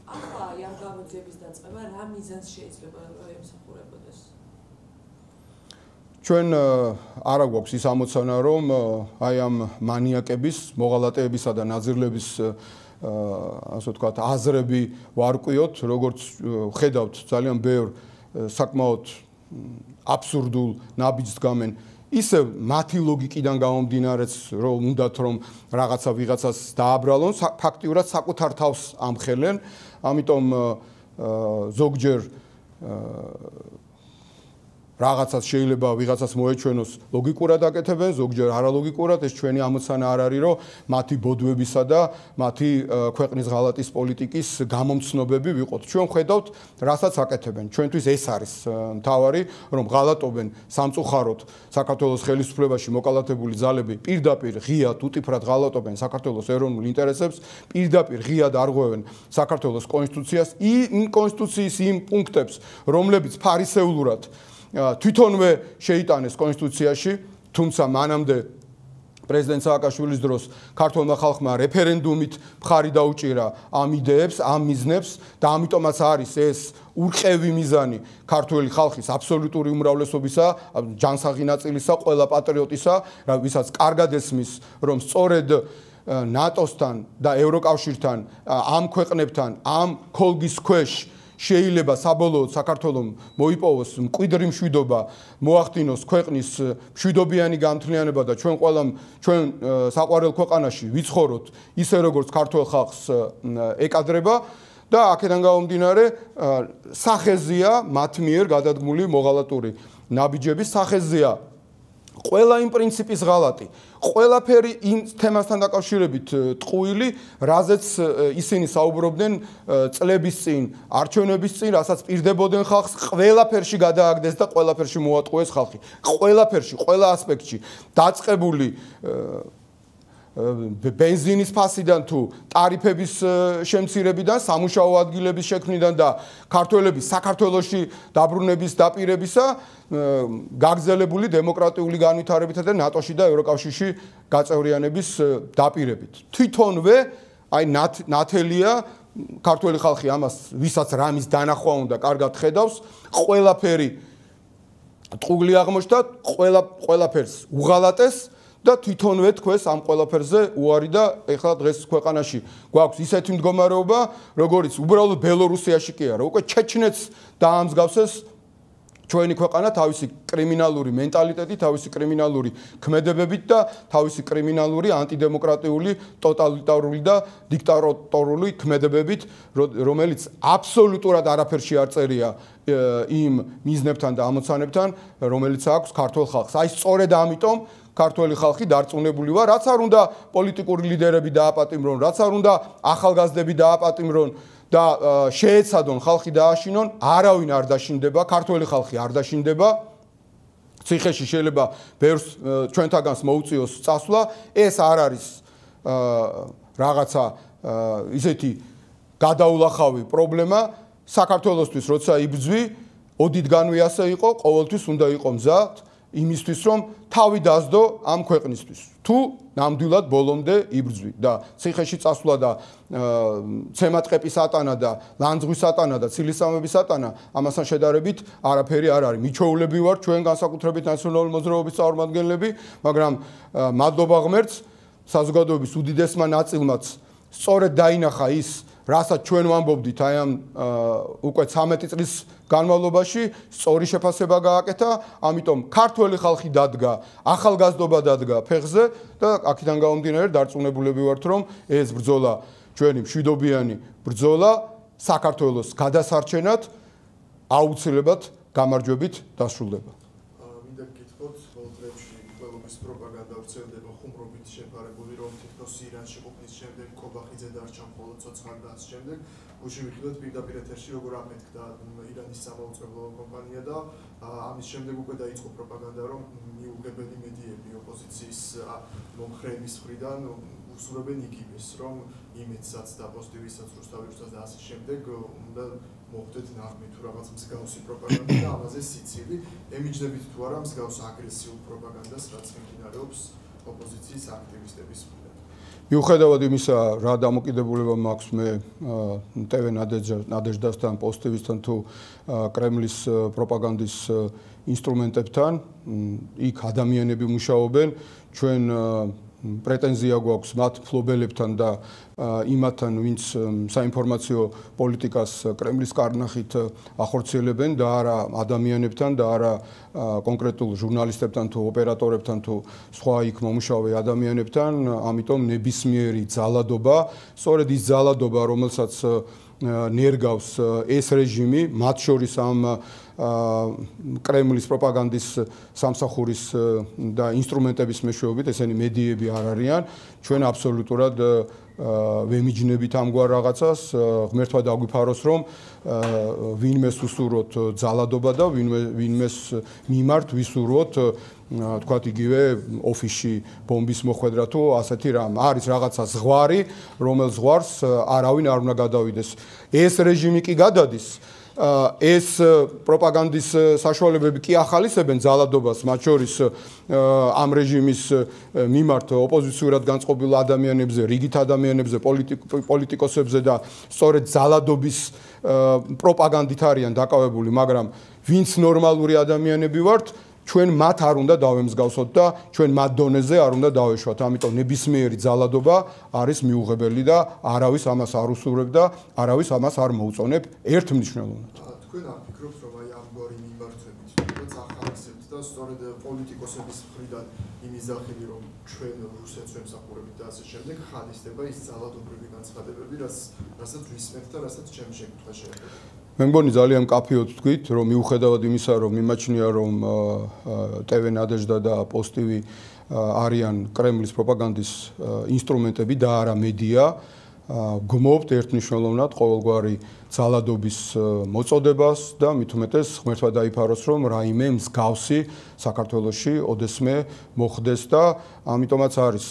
ახლა ამ გამოძიების დაწყება რა მიზანს შეიძლება ემსახურებოდეს? ჩვენ არა გვაქვს ის ამოცანა, რომ აი ამ მანიაკების, მოღალატეებისა და ნაძირლების ასე ვთქვათ, აზრები ვარკვიოთ, როგორც ხედავთ ძალიან ბევრ საკმაოდ აბსურდულ ნაბიჯს გამენ. ისევ მათი ლოგიკიდან გამომდინარეც რომ უნდათ რომ რაღაცა ვიღაცას დააბრალონ, ფაქტიურად საკუთარ თავს ამხელენ, ამიტომ ზოგჯერ რაღაცას შეიძლება ვიღაცას მოეჩვენოს ლოგიკურად აკეთებენ, ზოგჯერ არალოგიკურად, ეს ჩვენი ამოცანა არ არის, რომ მათი ბოდვებისა და მათი ქვეყნის ღალატის პოლიტიკის გამომცნობები ვიყოთ. ჩვენ ხედავთ, რასაც აკეთებენ. ჩვენთვის ეს არის მთავარი, რომ ღალატობენ სამწუხაროდ საქართველოს ხელისუფლებაში მოკალათებული ძალები პირდაპირ ღიად უტიფრად ღალატობენ საქართველოს ეროვნულ ინტერესებს, პირდაპირ ღიად არღვევენ საქართველოს კონსტიტუციას, იმ კონსტიტუციის იმ პუნქტებს, რომლებიც ფარისეულურად თვითონვე შეიტანეს კონსტიტუციაში, თუმცა მანამდე პრეზიდენტ სააკაშვილის დროს ქართულმა ხალხმა რეფერენდუმით მხარი დაუჭირა ამ იდეებს, ამ მიზნებს და ამიტომაც არის ეს ურყევი მიზანი ქართული ხალხის აბსოლუტური უმრავლესობისა, ჯანსაღი ნაწილისა, ყველა პატრიოტისა, ვისაც კარგად ესმის, რომ სწორედ ნატოსთან და ევროკავშირთან, ამ ქვეყნებთან, ამ ქოლგის ქვეშ შეიძლება საბოლოოდ საქართველოს მოიპოვოს მკვიდრი მშვიდობა, მოახდინოს ქვეყნის მშვიდობიანი გამთლიანება და ჩვენ საყვარელ ქვეყანაში ვიცხოვროთ ისე როგორც ქართულ ხალხს ეკადრება და აქედან გამომდინარე სახეზია მათ მიერ გადადგმული მოღალატური ნაბიჯების სახეზია ყველა იმ პრინციპის ღალატი, ყველაფერი იმ თემასთან დაკავშირებით ტყუილი, რაზეც ისინი საუბრობდნენ წლების წინ, არჩევნების წინ, რასაც პირდებოდნენ ხალხს, ყველაფერში გადააგდეს და ყველაფერში მოატყუეს ხალხი. ყველაფერში, ყველა ასპექტში დაწყებული ბენზინის ფასიდან თუ ტარიფების შემცირებიდან, სამუშაო ადგილების შექმნიდან და ქართველების საქართველოში დაბრუნების დაპირებისა გაგზელებული დემოკრატიული განვითარებითა და ნატოში და ევროკავშირში გაწევრიანების დაპირებით. თვითონვე აი ნათელია ქართველი ხალხი ამას ვისაც რამის დანახვა უნდა კარგად ხედავს, ყველაფერი ტყუილი აღმოჩნდა, ყველაფერს უღალატეს და თვითონვე თქვენს ამ ყველაფერზე უარი და ეხლა დღეს ქვეყანაში გვაქვს ისეთი მდგომარეობა, როგორც უბრალოდ ბელორუსიაში კი არა, უკვე ჩეჩნეთს დაამსგავსეს ჩვენი ქვეყანა თავისი კრიმინალური მენტალიტეტით, თავისი კრიმინალური ქმედებებით და თავისი კრიმინალური ანტიდემოკრატიული, ტოტალიტარული და დიქტატორული ქმედებებით, რომელიც აბსოლუტურად არაფერში არ წერია იმ მიზნებთან და ამოცანებთან, რომელიც აქვს ქართულ ხალხს. აი სწორედ ამიტომ ქართველი ხალხი დარწმუნებული ვარ, რაც არ უნდა პოლიტიკური ლიდერები დააპატიმრონ, რაც არ უნდა ახალგაზრდები დააპატიმრონ და შეეცადონ ხალხი დააშინონ, არავინ არ დაშინდება, ქართველი ხალხი არ დაშინდება. ციხეში შეიძლება ბევრს ჩვენთაგანს მოუწიოს წასვლა, ეს არ არის რაღაცა ისეთი გადაულახავი პრობლემა. საქართველოსთვის როცა იბრძვი, ოდითგანვე ასე იყო, ყოველთვის უნდა იყო მზად იმისთვის, რომ თავი დასდო ამ ქვეყნისთვის. თუ ნამდვილად ბოლომდე იბრძვი და ციხეში წასვლა და ცემატყეპის ატანა და ლანძღვის ატანა და ცილისამების ატანა ამასთან შედარებით არაფერი არ არის. მიჩვეულები ვართ ჩვენ განსაკუთრებით ნაციონალური მოძრაობის წარმომადგენლები, მაგრამ მადლობა ღმერთს, საზოგადოების უდიდესმა ნაწილმაც სწორედ დაინახა ის, რასაც ჩვენ ვამბობდით აი ამ უკვე 13 წლის განმავლობაში, სწორი შეფასება გააკეთა, ამიტომ ქართველი ხალხი დადგა, ახალგაზრდობა დადგა ფეხზე და აქედან გამომდინარე დარწმუნებულები ვართ, რომ ეს ბრძოლა ჩვენი მშვიდობიანი ბრძოლა საქართველოს გადასარჩენად აუცილებლად გამარჯვებით დასრულდება. მინდა გითხრათ, ბოლო დღეებში ყველობის პროპაგანდა ვრცელდება ხუმრობით შეფარებული, რომ თითქოს ირანში ყოფნის შემდეგ კობახიძე დარჩა მხოლოდ ცოცხალი და ამ შემდეგ გუშინ ვიხილეთ პირდაპირ ეთერში როგორ ამეთქდა ირანის სამაუწყებლო კომპანია და ამის შემდეგ უკვე დაიწყო პროპაგანდა, რომ მიუღებელი მედიები ოპოზიციის მომხრეების მხრიდან უსურვებენ იგივეს, რომ იმედსაც და პოზიტივისაც რუსთავისაც და ასე შემდეგ უნდა მოხდეთ ნაღმი თუ რაღაც მსგავსი პროპაგანდა და ამაზე სიცილი. ემიჯნებით თუ არა მსგავს აგრესიულ პროპაგანდას, რაც მიმდინარეობს ოპოზიციის აქტივისტების მხრიდან. მიუხედავად იმისა, რა დამოკიდებულება მაქვს მე TV ნადეჟდასთან, პოზიტივისთან თუ კრემლის პროპაგანდის ინსტრუმენტებთან, იქ ადამიანები მუშაობენ, ჩვენ პრეტენზია გვაქვს მათ ფლობელებთან და იმათთან, ვინც საინფორმაციო პოლიტიკას კრემლის კარნახით ახორციელებენ და არა ადამიანებთან და არა კონკრეტულ ჟურნალისტებთან თუ ოპერატორებთან თუ სხვა იქ მომუშავე ადამიანებთან, ამიტომ ნებისმიერი ძალადობა, სწორედ ის ძალადობა, რომელსაც ნერგავს ეს რეჟიმი, მათ შორის ამ კრემლის პროპაგანდის სამსახურის და ინსტრუმენტების მეშვეობით, ესენი მედიები არ არიან, ჩვენ აბსოლუტურად ვემიჯნებით ამგვარ რაღაცას, ღმერთმა დაგვიფაროს, რომ ვინმეს უსურვოთ ძალადობა და ვინმეს მიმართ ვისურვოთ, თქვათ იგივე ოფისში ბომბის მოხვედრა თუ ასეთი რამ. არის რაღაცა ზღვარი, რომელ ზღვარს არავინ არ უნდა გადავიდეს. ეს რეჟიმი კი გადადის. ეს პროპაგანდის საშუალებები კი ახალისებენ ძალადობას, მათ შორის ამ რეჟიმის მიმართ ოპოზიციურად განწყობილ ადამიანებზე, რიგით ადამიანებზე, პოლიტიკოსებზე და სწორედ ძალადობის პროპაგანდით არიან დაკავებული, მაგრამ ვინც ნორმალური ადამიანები ვართ, ჩვენ მათ არ უნდა დავემსგავსოთ და ჩვენ მათ დონეზე არ უნდა დავეშვათ. ამიტომ ნებისმიერი ძალადობა არის მიუღებელი და არავის ამას არ უსურვებ და არავის ამას არ მოუწონებ ერთმნიშვნელოვნად. თქვენ არ ფიქრობთ, რომ აი ამგვარი მიმართვებით, რაც ახალისებთ და სწორედ პოლიტიკოსების მხრიდან იმის სახელი, რომ ჩვენ რუსეთს ვემსახურებით და ასე შემდეგ, ხალისდება ის ძალადობრივი განცხადებები, რასაც ვისმენთ და რასაც ჩემი შეკითხვა შეეხება. მე მგონი ძალიან მკაფიოდ თქვით, რომ მიუხედავად იმისა, რომ მიმაჩნია, რომ TV ნადეჟდა და პოზიტივი არიან კრემლის პროპაგანდის ინსტრუმენტები და არა მედია, გმობთ ერთნიშნულოვნად ყოველგვარი ძალადობის მოწოდებას და მით უმეტეს ღმერთმა დაიფაროს, რომ რაიმე მსგავსი საქართველოში ოდესმე მოხდეს და ამიტომაც არის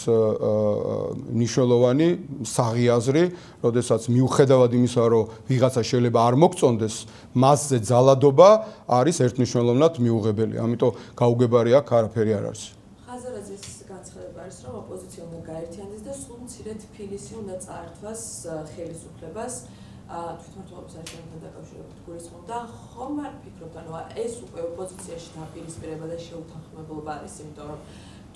მნიშვნელოვანი საღიაზრი, როდესაც მიუხედავად იმისა, რომ ვიღაცა შეიძლება არ მოგწონდეს, მასზე ძალადობა არის ერთნიშნულოვნად მიუღებელი. ამიტომ გაუგებარი აქ არაფერი არ არის. ხაზარაძის განცხადება არის, რომ ოპოზიცია უნდა გაერთიანდეს და სულ მცირე თბილისი უნდა წაართვას ხელისუფლებას. თვითმმართველობის არჩევნებთან დაკავშირებით გულისხმობ და ხომ არ ფიქრობთ, ანუ ეს უკვე ოპოზიციაში დაპირისპირება და შეუთანხმებლობა არის, იმიტომ რომ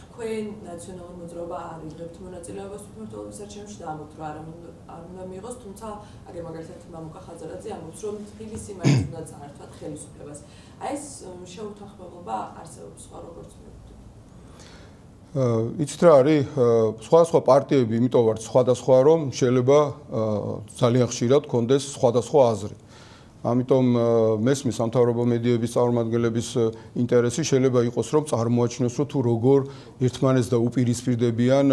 თქვენ ნაციონალური მოძრაობა არ იღებთ მონაწილეობას თვითმმართველობის არჩევნებში და ამბობთ, რომ არ უნდა მიიღოს, თუმცა აგერ მაგალითად მამუკა ხაზარაძე ამბობს, რომ თბილისი მაინც უნდა წაართვათ ხელისუფლებას. აი ეს შეუთანხმებლობა არსებობს სხვა როგორც იცით რა არის, სხვადასხვა პარტიები, იმიტომ ვართ სხვადასხვა, რომ შეიძლება ძალიან ხშირად კონდეს სხვადასხვა აზრი. ამიტომ მესმის სამთავრობო მედიების წარმომადგენლების ინტერესი შეიძლება იყოს, რომ წარმოაჩინოს, რომ თუ როგორ ერთმანეთს და უპირისპირდებიან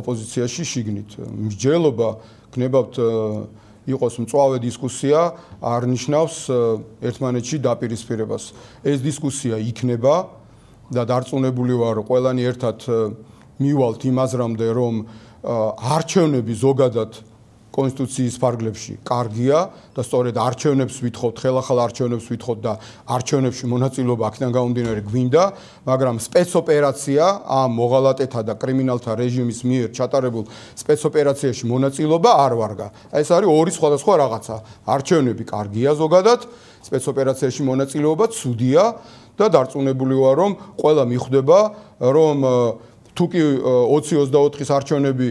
ოპოზიციაში შიგნით. მსჯელობა გნებავთ იყოს მწვავე დისკუსია, არ ნიშნავს ერთმანეთში დაპირისპირებას. ეს დისკუსია იქნება და დარწმუნებული ვარ, რომ ყველანი ერთად მივალთ იმ აზრამდე, რომ არჩევნები ზოგადად კონსტიტუციის ფარგლებში კარგია და სწორედ არჩევნებს ვითხოვთ, ხელახალ არჩევნებს ვითხოვთ და არჩევნებში მონაწილეობა აქედან გამომდინარე გვინდა, მაგრამ სპეცოპერაცია ამ მოღალატეთა და კრიმინალთა რეჟიმის მიერ ჩატარებულ სპეცოპერაციაში მონაწილეობა არ ვარგა. ეს არის ორი სხვადასხვა რაღაცა. არჩევნები კარგია ზოგადად, სპეცოპერაციაში მონაწილეობა ცუდია და დარწმუნებული ვარ, რომ ყველა მიხვდება, რომ თუ კი 2024-ის არჩევნები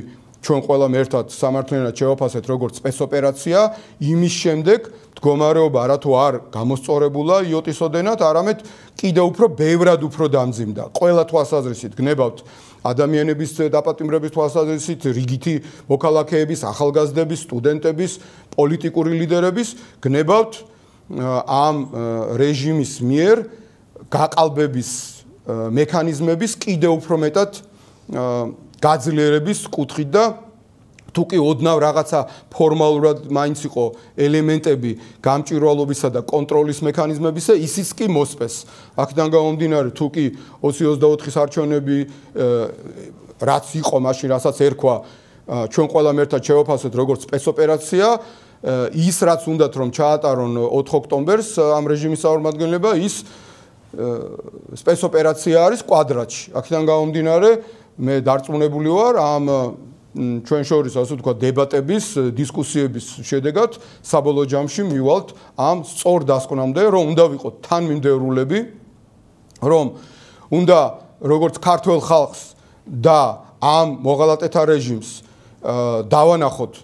ჩვენ ყველამ ერთად სამართლიანად შევაფასეთ როგორც სპეცოპერაცია, იმის შემდეგ მდგომარეობა არათუ არ გამოსწორებულა იოტისოდენად, არამედ კიდევ უფრო ბევრად უფრო დამძიმდა. ყველა თვალსაზრისით გნებავთ ადამიანების დაპატიმრების თვალსაზრისით, რიგითი მოქალაქეების, ახალგაზრდების, სტუდენტების, პოლიტიკური ლიდერების გნებავთ ამ რეჟიმის მიერ გაყალბების მექანიზმების კიდევ უფრო მეტად გაძლიერების კუთხით და თუ კი ოდნავ რაღაცა ფორმალურად მაინც იყო ელემენტები გამჭვირვალობისა და კონტროლის მექანიზმებისა, ისიც კი მოსპეს. აქედან გამომდინარე, თუ კი 2024-ის არჩევნები რაც იყო მაშინ, რასაც ერქვა, ჩვენ ყველამ ერთად შევაფასეთ როგორც სპეცოპერაცია, ის რაც უნდათ რომ ჩაატარონ 4 ოქტომბერს ამ რეჟიმის წარმომადგენლება, ის სპეცოპერაცია არის კვადრატში. აქედან გამომდინარე, მე დარწმუნებული ვარ, ამ ჩვენ შორის ასე ვთქვათ დებატების, დისკუსიების შედეგად საბოლოო ჯამში მივალთ ამ სწორ დასკვნამდე, რომ უნდა ვიყოთ თანმიმდევრულები, რომ უნდა როგორც ქართველ ხალხს და ამ მოღალატეთა რეჟიმს დავანახოთ,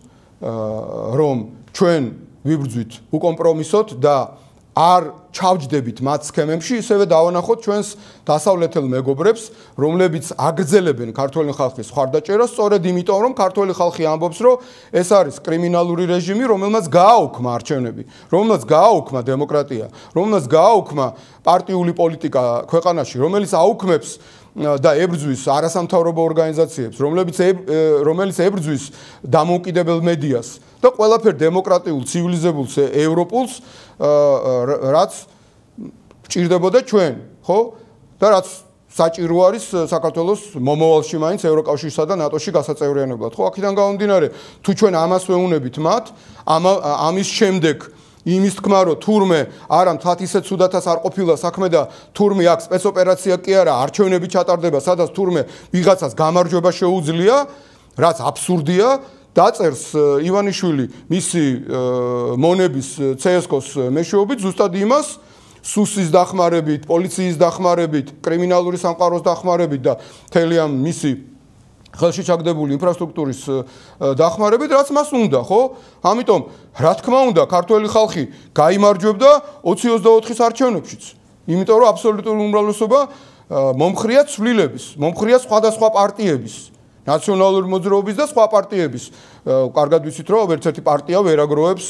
რომ ჩვენ ვიბრძვით უკომპრომისოდ და არ ჩავჯდებით მათ სქემებში, ისევე დავანახოთ ჩვენს დასავლეთელ მეგობრებს, რომლებიც აგრძელებენ ქართველი ხალხის მხარდაჭერას, სწორედ იმიტომ, რომ ქართველი ხალხი ამბობს, რომ ეს არის კრიმინალური რეჟიმი, რომელმაც გააუქმა არჩევნები, რომელმაც გააუქმა დემოკრატია, რომელმაც გააუქმა პარტიული პოლიტიკა ქვეყანაში, რომელიც აუქმებს და ებრძვის არასამთავრობო ორგანიზაციებს, რომელიც ებრძვის დამოუკიდებელ მედიას და ყველაფერ დემოკრატიულ, ცივილიზებულს, ევროპულს, რაც ჭირდებოდა ჩვენ, ხო? და რაც საჭირო არის საქართველოს მომავალში მაინც ევროკავშირსა და ნატოში გასაწევრიანებლად. ხო, აქედან გამომდინარე, თუ ჩვენ ამას ვეუბნებით მათ, ამის შემდეგ იმის თქმა, რომ თურმე არა მთლად ისე ცუდათას არ ყოფილა საქმე და თურმე აქ სპეცოპერაცია კი არა, არჩევნები ჩატარდება, სადაც თურმე ვიღაცას გამარჯვება შეუძლია, რაც აბსურდია. დაწერს ივანიშვილი მისი მონების CSKO-ს მეშვეობით ზუსტად იმას, სუსის დახმარებით, პოლიციის დახმარებით, კრიმინალური სამყაროს დახმარებით და მთელი ამ მისი ხელში ჩაგდებული ინფრასტრუქტურის დახმარებით, რაც მას უნდა, ხო? ამიტომ, რა თქმა უნდა, ქართველი ხალხი გაიმარჯვებდა 2024-ის არჩევნებშიც. იმიტომ, რომ აბსოლუტური უმრავლესობა მომხრია ცვლილების, მომხრია სხვადასხვა პარტიების, ნაციონალური მოძრაობის და სხვა პარტიების. კარგად ვიცით, რომ ერთ-ერთი პარტია ვერ აგროვებს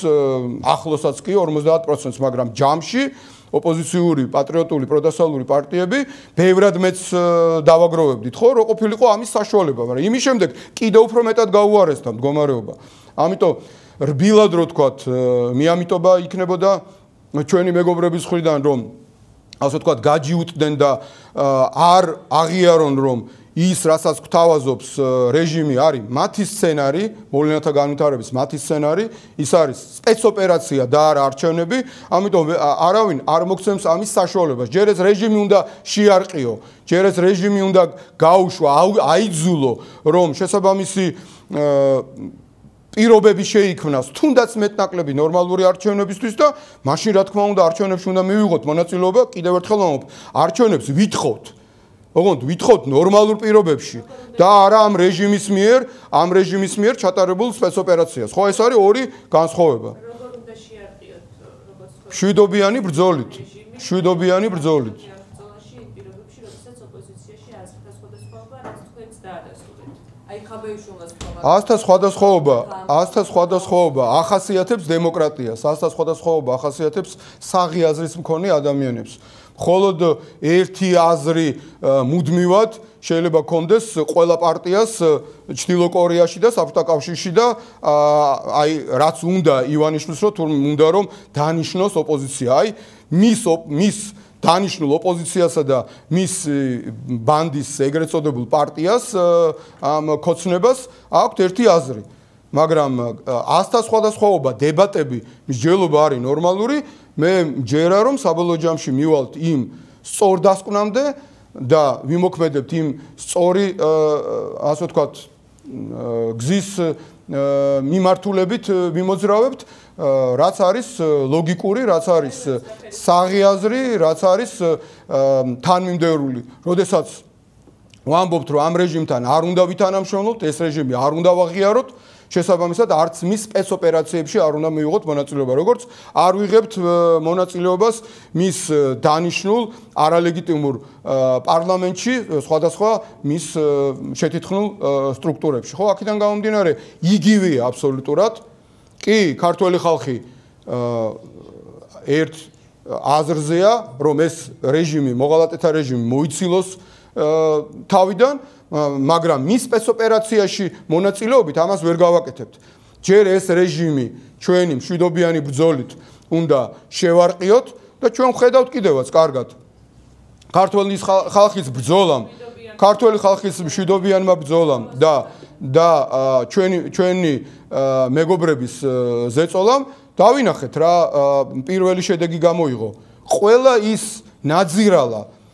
ახლოსაც კი 50%-ს, მაგრამ ჯამში ოპოზიციური, პატრიოტული, პროდასალური პარტიები ბევრად მეც დავაგროვებდით, ხო, რომ ყოფილიყო ამის საშუალება, მაგრამ იმის შემდეგ კიდევ უფრო მეტად გაუარესდა მდგომარეობა. ამიტომ რბილად რო თქვათ, მიამიტობა იქნებოდა ჩვენი მეგობრების მხრიდან, რომ ასე ვთქვათ, გაჯიუტდნენ და არ აღიარონ, რომ ის, რასაც გვთავაზობს რეჟიმი, არის მათი სცენარი, მოვლენათა განვითარების მათი სცენარი, ის არის სპეცოპერაცია და არა არჩევნები, ამიტომ არავინ არ მოგცემს ამის საშუალებას. ჯერ ეს რეჟიმი უნდა შეარყიო, ჯერ ეს რეჟიმი უნდა გაუშვა, აიძულო, რომ შესაბამისი პირობები შეიქმნას, თუნდაც მეტნაკლები ნორმალური არჩევნებისთვის და მაშინ რა თქმა უნდა არჩევნებში უნდა მივიღოთ მონაწილეობა, კიდევ ერთხელ ვამბობ, არჩევნებს ვითხოვთ. ოღონდ ვითხოვთ ნორმალურ პირობებში და არა ამ რეჟიმის მიერ ჩატარებულ სპეცოპერაციას. ხო, ეს არის ორი განსხვავება. როგორ უნდა შეარყიოთ, როგორც მშვიდობიანი ბრძოლით. მშვიდობიანი ბრძოლით. ბრძოლაში პირობებში, როდესაც ოპოზიციაში ასხთა სხვადასხვაობა, რაც თქვენც დაადასტურეთ. აი ხაბეიშვილს თქვა. ასთა სხვადასხვაობა ახასიათებს დემოკრატიას, ასთა სხვადასხვაობა ახასიათებს საღი აზრის მქონე ადამიანებს. მხოლოდ ერთი აზრი მუდმივად შეიძლება კონდეს ყველა პარტიას ჩრდილო კორეაში და საბჭოთა კავშირში და აი რაც უნდა ივანიშვილს რომ თუ უნდა რომ დანიშნოს ოპოზიცია. აი მის დანიშნულ ოპოზიციასა და მის ბანდის ეგრეთ წოდებულ პარტიას ამ ქოცნებას აქვთ ერთი აზრი. მაგრამ ასთა სხვადასხვაობა, დებატები, მსჯელობა არის ნორმალური. მე მჯერა რომ საბოლოო ჯამში მივალთ იმ სწორ დასკვნამდე და ვიმოქმედებთ იმ სწორი ასე ვთქვათ გზის მიმართულებით ვიმოძრავებთ, რაც არის ლოგიკური, რაც არის საღი აზრი, რაც არის თანმიმდევრული. როდესაც ვამბობთ რომ ამ რეჟიმთან არ უნდა ვითანამშრომლოთ, ეს რეჟიმი არ უნდა ვაღიაროთ, შესაბამისად არც მის სპეცოპერაციებში არ უნდა მივიღოთ მონაწილეობა, როგორც არ ვიღებთ მონაწილეობას მის დანიშნულ არალეგიტიმურ პარლამენტში, სხვადასხვა მის შეთითხნულ სტრუქტურებში. ხო, აქედან გამომდინარე, იგივეა აბსოლუტურად. კი, ქართველი ხალხი ერთ აზრზეა, რომ ეს რეჟიმი, მოღალატეთა რეჟიმი მოიცილოს თავიდან, მაგრამ მის სპეცოპერაციაში მონაწილეობით ამას ვერ გავაკეთებთ. ჯერ ეს რეჟიმი ჩვენი მშვიდობიანი ბრძოლით უნდა შევარყიოთ და ჩვენ ვხედავთ კიდევაც კარგად. ქართველი ხალხის ბრძოლამ, ქართველი ხალხის მშვიდობიანმა ბრძოლამ და ჩვენი მეგობრების ზეწოლამ დავინახეთ რა პირველი შედეგი გამოიღო. ყველა ის ნაძირალა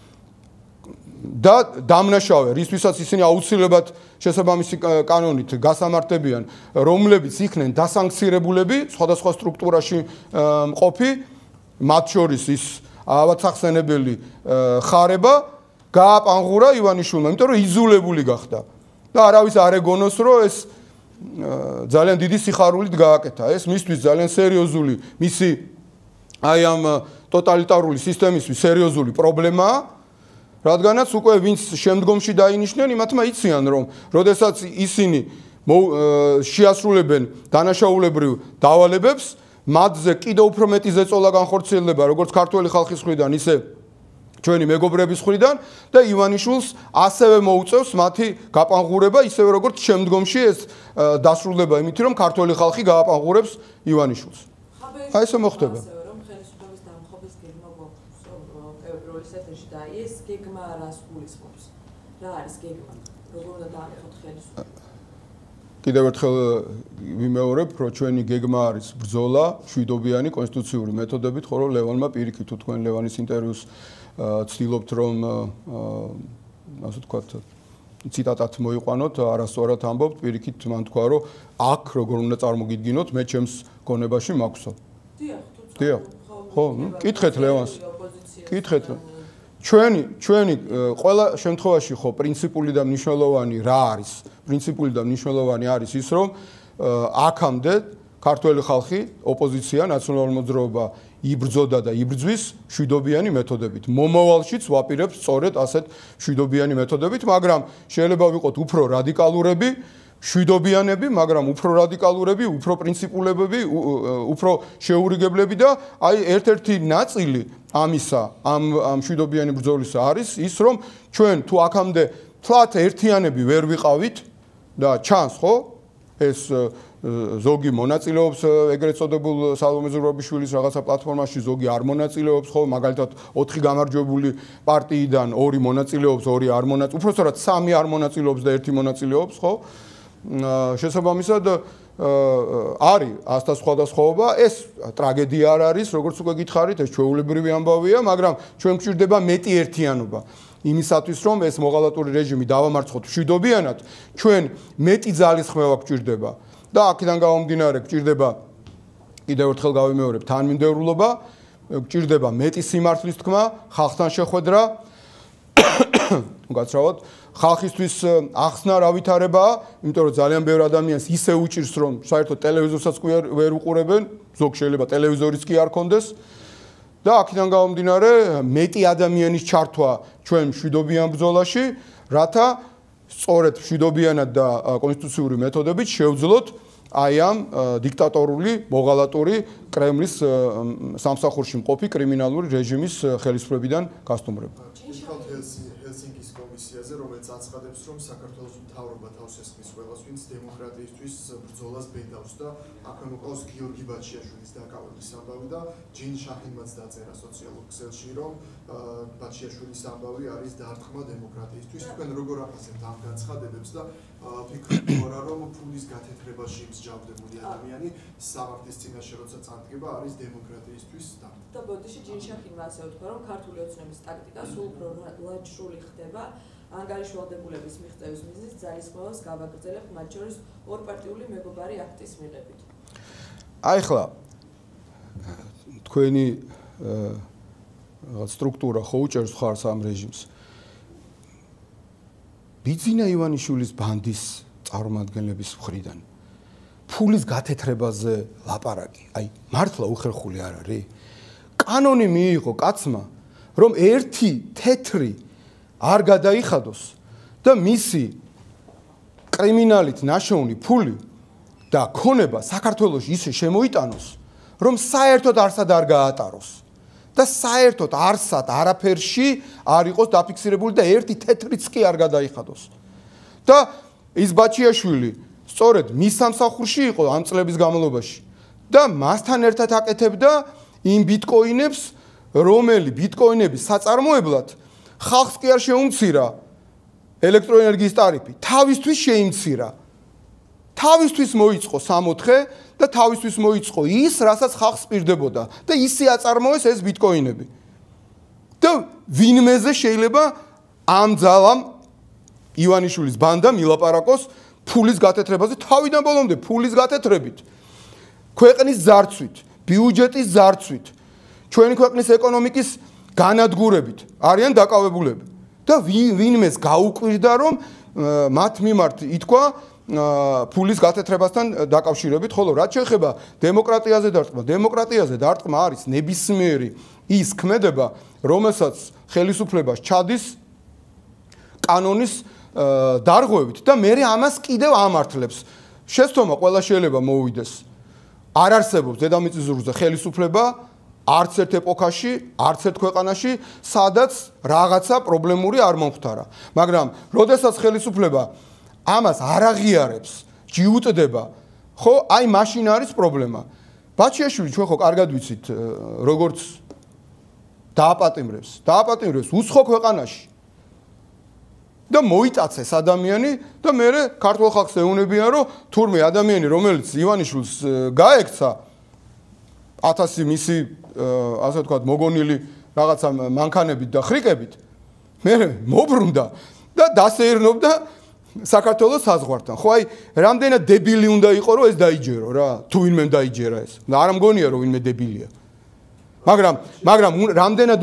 და დამნაშავე, რისთვისაც ისინი აუცილებლად შესაბამისი კანონით გასამართებიან, რომლებიც იქნენ დასანქცირებულები სხვადასხვა სტრუქტურაში მყოფი, მათ შორის ის ავაცახსენებელი ხარება გააპანღურა ივანიშვილმა, იმიტომ რომ იზოლებული გახდა. და არავის არ ეგონოს, რომ ეს ძალიან დიდი სიხარულით გააკეთა. ეს მისთვის ძალიან სერიოზული, მისი აი ამ ტოტალიტარული სისტემისთვის სერიოზული პრობლემაა, რადგანაც უკვე ვინც შემდგომში დაინიშნენ, იმათმა იციან, რომ როდესაც ისინი შეასრულებენ დანაშაულებრივ დავალებებს, მათზე კიდევ უფრო მეტი ზეწოლა განხორციელდება, როგორც ქართველი ხალხის მხრიდან, ისე ჩვენი მეგობრების მხრიდან და ივანიშვილს ასევე მოუწევს მათი გაპანღურება, ისევე როგორც შემდგომში ეს დასრულდება იმით, რომ ქართველი ხალხი გააპანღურებს ივანიშვილს. აი ესე მოხდება. და ეს გეგმა რას გულისხმობს? რა არის გეგმა? როგორ უნდა დაამხოთ ხელისუფლება? კიდევ ერთხელ ვიმეორებ, რომ ჩვენი გეგმა არის ბრძოლა მშვიდობიანი კონსტიტუციური მეთოდებით, ხო რომ ლევანმა პირიქით თუ თქვენ ლევანის ინტერვიუს ცდილობთ რომ ასე ვთქვათ ციტატად მოიყვანოთ, არასწორად ამბობთ, პირიქით მან თქვა, რომ აქ როგორ უნდა წარმოგიდგინოთ, მე ჩემს გონებაში მაქვსო. დიახ. ხო, კითხეთ ლევანს. კითხეთ. ჩვენი ყველა შემთხვევაში ხო პრინციპული და მნიშვნელოვანი რა არის? პრინციპული და მნიშვნელოვანი არის ის, რომ აქამდე ქართველი ხალხი, ოპოზიცია, ნაციონალური მოძრაობა იბრძოდა და იბრძვის მშვიდობიანი მეთოდებით. მომავალშიც ვაპირებთ სწორედ ასეთ მშვიდობიანი მეთოდებით, მაგრამ შეიძლება ვიყოთ უფრო რადიკალურები, მშვიდობიანები, მაგრამ უფრო რადიკალურები, უფრო პრინციპულებები, უფრო შეურიგებლები და აი ერთ-ერთი ნაწილი ამისა, ამ მშვიდობიანი ბრძოლისა არის ის, რომ ჩვენ თუ აქამდე თლათ ერთიანები ვერ ვიყავით და ჩანს, ხო? ეს ზოგი მონაწილეობს ეგრეთ წოდებულ სალომე ზურაბიშვილის რაღაცა პლატფორმაში, ზოგი არ მონაწილეობს, ხო? მაგალითად 4 გამარჯვებული პარტიიდან 2 მონაწილეობს, 2 არ მონაწილეობს, უბრალოდ 3 არ მონაწილეობს და 1 მონაწილეობს, ხო? შესაბამისად არის ასთა სხვადასხვაობა, ეს ტრაგედია არ არის, როგორც უკვე გითხარით, ეს ჩვეულებრივი ამბავია, მაგრამ ჩვენ გვჭირდება მეტი ერთიანობა. იმისათვის რომ ეს მოღალატური რეჟიმი დავამარცხოთ მშვიდობიანად, ჩვენ მეტი ძალისხმევა გვჭირდება და აქედან გამომდინარე გვჭირდება კიდევ ერთხელ გავიმეორებ თანმიმდევრულობა, გვჭირდება მეტი სიმართლის თქმა, ხალხთან შეხვედრა, გაცრავად ხალხისთვის ახსნა რა ვითარებაა, იმიტომ რომ ძალიან ბევრი ადამიანს ისე უჭირს, რომ საერთოდ ტელევიზორსაც ვერ უყურებენ, ზოგ შეიძლება ტელევიზორიც კი არ კონდეს და აქედან გამომდინარე მეტი ადამიანის ჩართვა ჩვენ მშვიდობიან ბრძოლაში, რათა სწორედ მშვიდობიანად და კონსტიტუციური მეთოდებით შევძლოთ აი ამ დიქტატორული, მოღალატური კრემლის სამსახურში მყოფი კრიმინალური რეჟიმის ხელისუფლებიდან გასტუმრება. ჰელსინკის კომისიაზე, რომელიც აცხადებს, რომ საქართველოს მთავრობა თავს ესხმის ყველას, ვინც დემოკრატიისთვის ბრძოლას ბედავს და აქვე მოყავს გიორგი ბაჩიაშვილის დაკავების ამბავი და ჯინ შაჰინმაც დაწერა სოციალურ ქსელში, რომ ბაჩიაშვილის ამბავი არის დარტყმა დემოკრატიისთვის. თქვენ როგორ ახასებთ ამ განცხადებებს და ფიქრობთ რა რომ ფულის გათეთრებაში მსჯავრდებული ადამიანი სამართლის წინაშე როცა წარდგება არის დემოკრატიისთვის დარტყმა. და ბოდიში ჯინ შაჰინმა ასე ვთქვა, რომ ქართული ოცნების ტაქტიკა სულ უფრო ლაჯშული ხდება. ანგარიშვალდებულების მიღწევის მიზნით ძალისხმევას გავაგრძელებთ, მათ შორის ორპარტიული მეგობარი აქტის მიღებით. აი ხლა თქვენი სტრუქტურა ხო უჭერს ხარს ამ რეჟიმს. ბიძინა ივანიშვილის ბანდის წარმომადგენლების მხრიდან ფულის გათეთრებაზე ლაპარაკი. აი მართლა უხერხული არ არის? კანონი მიიღო კაცმა, რომ ერთი თეთრი არ გადაიხადოს და მისი კრიმინალით ნაშოვნი ფული და ქონება საქართველოში ისე შემოიტანოს, რომ საერთოდ არსად არ გაატაროს და საერთოდ არსად არაფერში არ იყოს დაფიქსირებული და ერთი თეთრიც კი არ გადაიხადოს. და ის ბაჩიაშვილი სწორედ მის სამსახურში იყო ამ წლების განმავლობაში და მასთან ერთად აკეთებდა იმ ბიტკოინებს, რომელი ბიტკოინების საწარმოებლად ხალხს კი არ შეუმცირა ელექტროენერგიის ტარიფი, თავისთვის შეიმცირა. თავისთვის მოიწყო 64 და თავისთვის მოიწყო ის, რასაც ხალხს პირდებოდა და ისე აწარმოეს ეს ბიტკოინები. და ვინმეზე შეიძლება ამ ძალამ ივანიშვილის ბანდა მილაპარაკოს ფულის გათეთრებაზე, თავიდან ბოლომდე ფულის გათეთრებით, ქვეყნის ზარცვით, ბიუჯეტის ზარცვით, ჩვენი ქვეყნის ეკონომიკის განადგურებით არიან დაკავებულები და ვინმეს გაუკვირდა რომ მათ მიმართ ითქვა ფულის გათეთრებასთან დაკავშირებით, ხოლო რაც შეეხება დემოკრატიაზე დარტყმა არის ნებისმიერი ის ქმედება, რომელსაც ხელისუფლებას ჩადის კანონის დარღვევით და მე ამას კიდევ ამართლებს. შეცდომა ყველა შეიძლება მოუვიდეს. არ არსებობს დედამიწის ზურგზე ხელისუფლება არც ერთ ეპოქაში, არც ერთ ქვეყანაში, სადაც რაღაცა პრობლემური არ მომხდარა. მაგრამ როდესაც ხელისუფლება ამას არ აღიარებს, ჯიუტდება, ხო, აი მაშინ არის პრობლემა. ბაჩიაშვილი ჩვენ ხო კარგად ვიცით, როგორც დააპატიმრებს უცხო ქვეყანაში. და მოიტაცეს ადამიანი და მე ქართულ ხალხს ეუბნებიან, რომ თურმე ადამიანი, რომელიც ივანიშვილს გაექცა 1000 მისი ასე ვთქვათ, მოგონილი რაღაცა მანქანებით და ხრიკებით, მე მობრუნდა და დასეირნობდა საქართველოს საზღვართან. ხო, აი, რამდენად დებილი უნდა იყო, რომ ეს დაიჯერო რა, თუ ვინმე დაიჯერა ეს. და არ მგონია, რომ ვინმე დებილია. მაგრამ რამდენად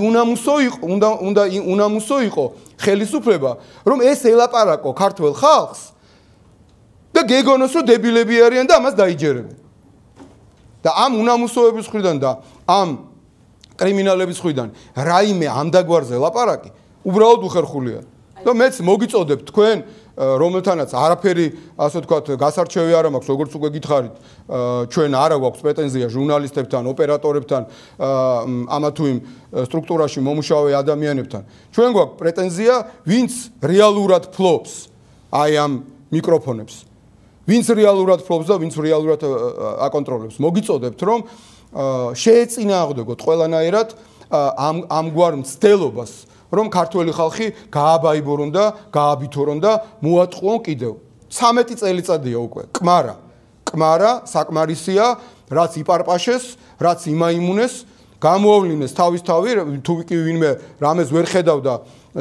უნამუსო იყო ხელისუფლება, რომ ეს ელაპარაკო ქართველ ხალხს და გეგონოს, რომ დებილები არიან და ამას დაიჯერებენ. და ამ უნამუსოების მხრიდან და ამ კრიმინალების მხრიდან რაიმე ამდაგვარზე ლაპარაკი უბრალოდ უხერხულია. და მეც მოგიწოდებთ თქვენ, რომელთანაც არაფერი, ასე ვთქვათ, გასარჩევი არ მაქვს, როგორც უკვე გითხარით, ჩვენ არა გვაქვს პრეტენზია ჟურნალისტებთან, ოპერატორებთან, ამა თუ იმ სტრუქტურაში მომუშავე ადამიანებთან. ჩვენ გვაქვს პრეტენზია, ვინც რეალურად ფლობს აი ამ მიკროფონებს. ვინც რეალურად ფლობს და ვინც რეალურად აკონტროლებს. მოგიწოდებთ, რომ შეეწინააღმდეგოთ ყველანაირად ამგვარ მცდელობას, რომ ქართველი ხალხი გააბაიბორონ და გააბითორონ და მოატყუონ კიდევ 13 წელიწადია უკვე. კმარა საკმარისია, რაც იპარპაშეს, რაც იმაიმუნეს, გამოავლინეს თავისთავი, თუ კი ვინმე რამეს ვერ ხედავდა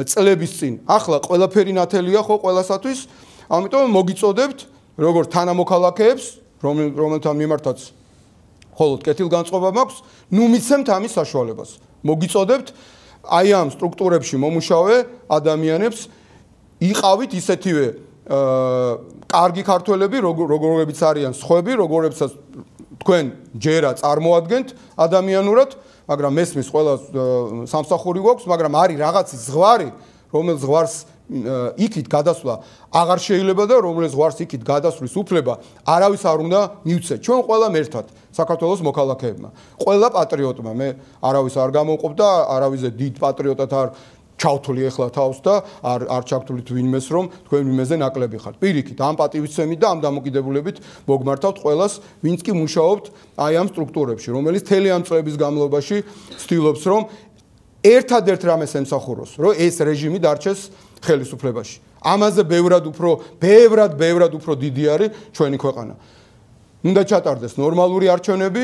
წლების წინ. ახლა ყველაფერი ნათელია ხო ყველასათვის. ამიტომ მოგიწოდებთ, როგორც თანამოქალაქეებს, რომელთან მიმართაც მხოლოდ კეთილგანწყობა მაქვს, ნუ მიცემთ ამის საშუალებას. მოგიწოდებთ აი ამ სტრუქტურებში მომუშავე ადამიანებს იყავით ისეთივე კარგი ქართველები, როგორებიც არიან სხვები, როგორებსაც თქვენ ჯერა წარმოადგენთ ადამიანურად, მაგრამ მესმის ყველა სამსახური გვაქვს, მაგრამ არის რაღაცის ზღვარი, რომელიც ზღვარს იქით გადასვლა აღარ შეიძლება და რომელიც ზღვარს იქით გადასვლის უფლება არავის არ უნდა მივცეთ. ჩვენ ყველამ ერთად საქართველოს მოქალაქეებმა, ყველა პატრიოტმა, მე არავის არ გამოვყოფ და არავიზე დიდ პატრიოტად არ ჩავთვლი ახლა თავს და არ ჩავთვლით ვინმეს, რომ თქვენ ვინმეზე ნაკლები ხართ. პირიქით, ამ პატივისცემით და ამ დამოკიდებულებით მოგმართავთ ყველას, ვინც კი მუშაობთ აი ამ სტრუქტურებში, რომელიც მთელი ამ წლების განმავლობაში ცდილობს, რომ ერთადერთ რამეს ემსახუროს, რომ ეს რეჟიმი დარჩეს ხელისუფლებაში. ამაზე ბევრად უფრო დიდი არის ჩვენი ქვეყანა. უნდა ჩატარდეს ნორმალური არჩევნები,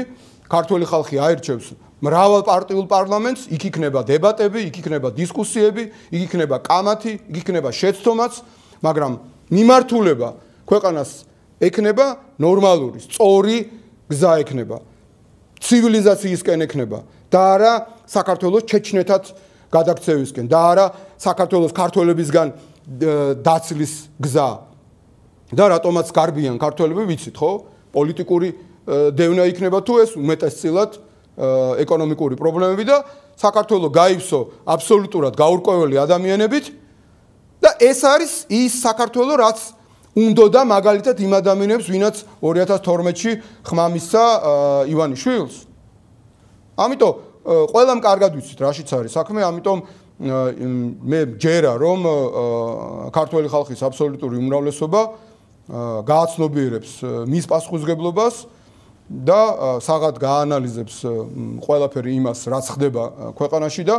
ქართული ხალხი აირჩევს მრავალ პარტიულ პარლამენტს, იქ იქნება დებატები, იქ იქნება დისკუსიები, იქ იქნება კამათი, იქ იქნება შეცდომაც, მაგრამ მიმართულება ქვეყანას ექნება ნორმალური, სწორი გზა ექნება, ცივილიზაციისკენ ექნება და არა საქართველოს ჩეჩნეთად გადაქცევისკენ და არა საქართველოს ქართველებისგან დაცლის გზა. და რატომაც გარბიან ქართველები, ვიცით ხო? პოლიტიკური დევნა იქნება თუ ეს უმეტესწილად ეკონომიკური პრობლემები და საქართველო გაივსო აბსოლუტურად გაურკვეველი ადამიანებით და ეს არის ის საქართველო, რაც უნდა და მაგალითად იმ ადამიანებს, ვინაც 2012-ში ხმამისცა ივანიშვილს. ამიტომ ყველამ კარგად ვიცით რაშიც არის საქმე, ამიტომ მე ჯერა რომ ქართველი ხალხის აბსოლუტური უმრავლესობა გააცნობიერებს მის პასუხისმგებლობას და საღად გაანალიზებს ყველაფერი იმას, რაც ხდება ქვეყანაში და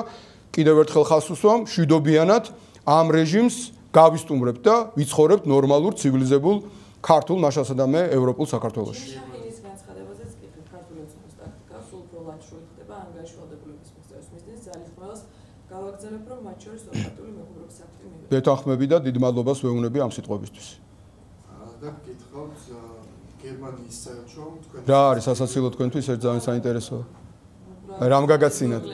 კიდევ ერთხელ ხაზს უსვამ, მშვიდობიანად ამ რეჟიმს გავისტუმრებთ და ვიცხოვრებთ ნორმალურ, ცივილიზებულ ქართულ, მაშასა და მე ევროპულ საქართველოში. შაჰინის განცხადებაზეც კითხეთ, ქართული ოცნების ტაქტიკა სულ უფრო ლათშური ხდება ანგარიშვალდებულების მიღწევის მიზნით, ძალისხმევას გავაგზავნებ, რომ მათ შორის ოპერატიული მეგობრობის აქტი მივიღეთ. დეთანხმები და დიდ მადლობას ვეუბნები ამ სიტყვებისთვის. და გითხავთ გერმანიის საელჩო თქვენ რა არის სასაცილო თქვენთვის ერთ ძალიან საინტერესოა. რამ გაგაცინათ?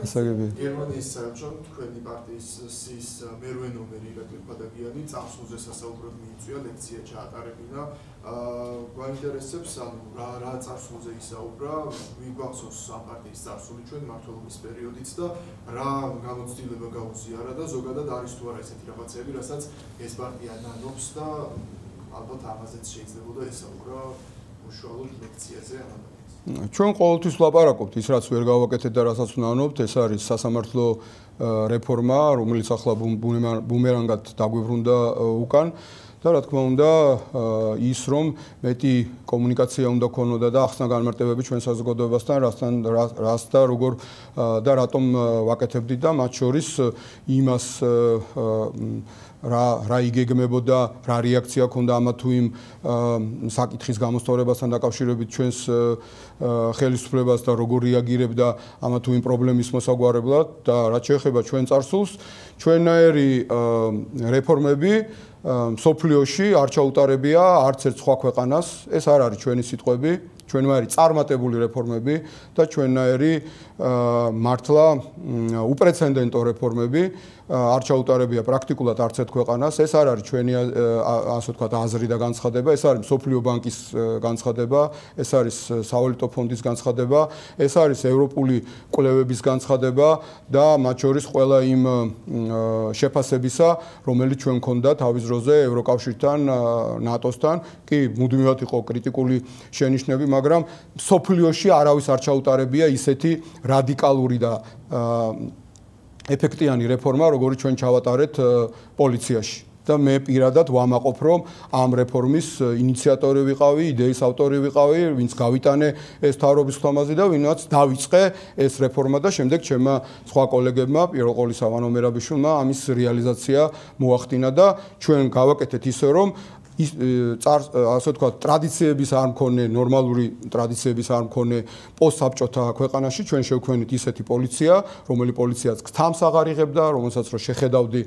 ასაგები. გერმანიის საელჩო თქვენი პარტიის სის მერვე ნომერი ირაკლი ფადაგიანი წარსულზე სასაუბროდ მიიწვია ლექცია ჩაატარებინა. გვაინტერესებს ანუ რა წარსულზე ისაუბრა, ვიგვახსოვს ამ პარტიის წარსული ჩვენ მმართველობის პერიოდიც და რა გამოცდილება გაუზიარა და ზოგადად არის თუ არა ესეთი რაღაცები, რასაც ეს პარტია ნანობს და ალბათ ამაზეც შეიძლებოდა ესაუბრა უშუალოდ ლექციაზე ამ ჩვენ ყოველთვის ვლაპარაკობთ ის რაც ვერ გავაკეთეთ და რასაც ვნანობთ, ეს არის სასამართლო რეფორმა, რომელიც ახლა ბუმერანგად დაგვიბრუნდა უკან და რა თქმა უნდა ის რომ მეტი კომუნიკაცია უნდა ქონოდა და ახსნა განმარტებები ჩვენ საზოგადოებასთან რას და როგორ და რატომ ვაკეთებდით და მათ შორის იმას რა იგეგმებოდა, რა რეაქცია ქონდა ამა თუ იმ საკითხის გამოსწორებასთან დაკავშირებით ჩვენს ხელისუფლებას და როგორ რეაგირებდა ამა თუ იმ პრობლემის მოსაგვარებლად და რაც შეეხება ჩვენ წარსულს, ჩვენნაირი რეფორმები სოფლიოში არ ჩაუტარებია არც ერთ სხვა ქვეყანას, ეს არ არის ჩვენი სიტყვები, ჩვენნაირი წარმატებული რეფორმები და ჩვენნაირი მართლა უპრეცედენტო რეფორმები არ ჩაუტარებია პრაქტიკულად არც ერთ ქვეყანას, ეს არ არის ჩვენი ასე ვთქვათ აზრი და განცხადება, ეს არის მსოფლიო ბანკის განცხადება, ეს არის სავალუტო ფონდის განცხადება, ეს არის ევროპული კვლევების განცხადება და მათ შორის ყველა იმ შეფასებისა, რომელიც ჩვენ გქონდა თავის დროზე ევროკავშირთან, ნატოსთან, კი მუდმივად იყო კრიტიკული შენიშვნები, მაგრამ სოფლიოში არავის არ ჩაუტარებია ისეთი რადიკალური და ეფექტიანი რეფორმა, როგორიც ჩვენ ჩავატარეთ პოლიციაში. და მე პირადად ვამაყობ, რომ ამ რეფორმის ინიციატორი ვიყავი, იდეის ავტორი ვიყავი, ვინც გავიტანე ეს თავრობის ხმაზე და ვინაც დავიწყე ეს რეფორმა და შემდეგ ჩემმა სხვა კოლეგებმა, პირველ ყოვლისა ვანო მერაბიშვილმა ამის რეალიზაცია მოახდინა და ჩვენ გავაკეთეთ ისე, რომ ასე ვთქვათ, ტრადიციების არ მქონე, ნორმალური ტრადიციების არ მქონე პოსტსაბჭოთა ქვეყანაში ჩვენ შევქმნით ისეთი პოლიცია, რომელიც პოლიციაც გთამს აღარ იღებდა, რომელსაც რო შეხედავდი